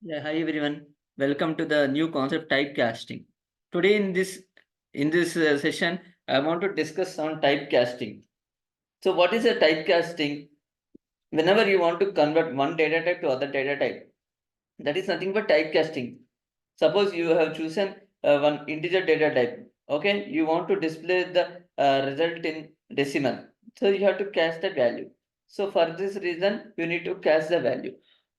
Yeah, hi everyone. Welcome to the new concept typecasting. Today in this session, I want to discuss on typecasting. So, what is a typecasting? Whenever you want to convert one data type to other data type, that is nothing but typecasting. Suppose you have chosen one integer data type. Okay, you want to display the result in decimal. So you have to cast the value. So for this reason, you need to cast the value.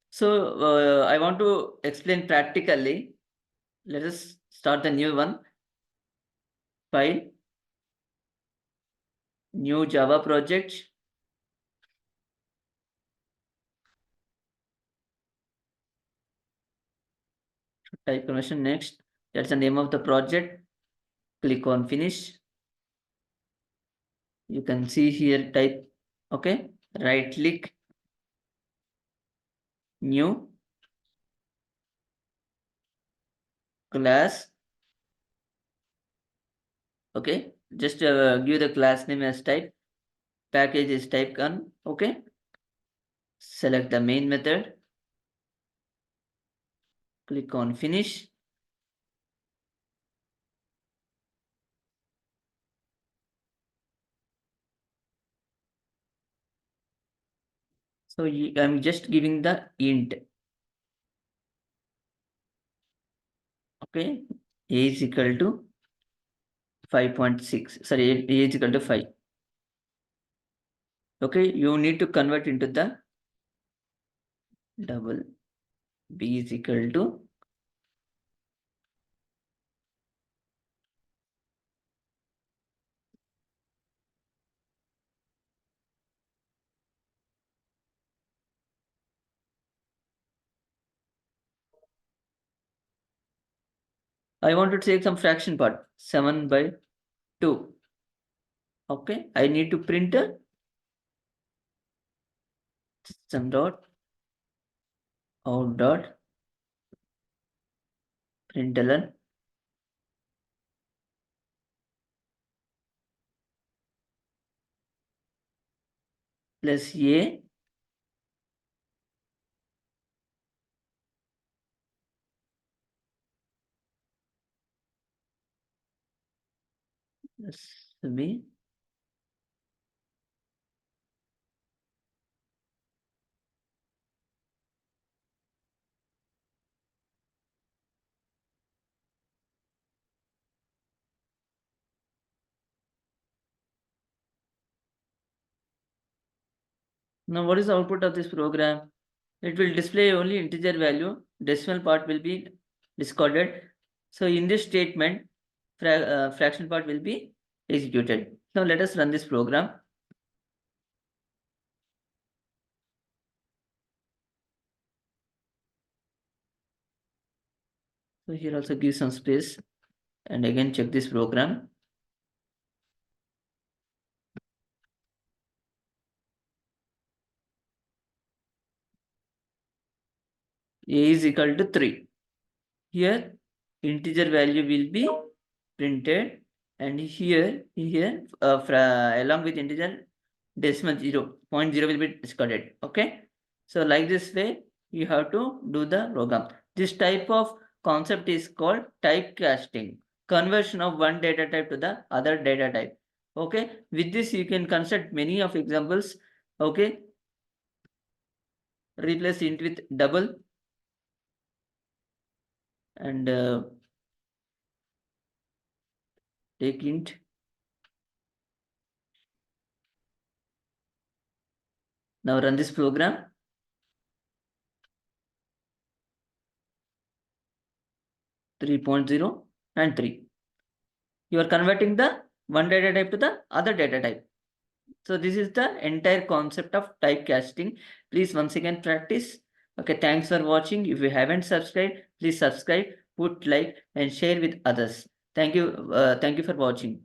So I want to explain practically. Let us start the new one. File, new Java project. Type conversion next. That's the name of the project. Click on finish. You can see here type. Okay. Right click, new class. Okay. Just give the class name as type. Package is type on. Okay. Select the main method. Click on finish. So I'm just giving the int. Okay. A is equal to 5.6. Sorry, A is equal to 5. Okay. You need to convert into the double. B is equal to I want to take some fraction part 7 by 2. Okay, I need to print a system dot out dot println plus a plus b. Now what is the output of this program? It will display only integer value. Decimal part will be discarded. So in this statement, fraction part will be executed. Now let us run this program. So here also give some space and again check this program. A is equal to 3. Here integer value will be printed and here along with integer decimal 0.0 will be discarded. Okay. So like this way you have to do the program. This type of concept is called typecasting, conversion of one data type to the other data type. Okay. With this you can construct many of examples. Okay. Replace int with double and take int. Now run this program. 3.0 and 3. You are converting the one data type to the other data type. So this is the entire concept of typecasting. Please once again practice. Okay, thanks for watching. If you haven't subscribed, please subscribe, put like and share with others. Thank you. Thank you for watching.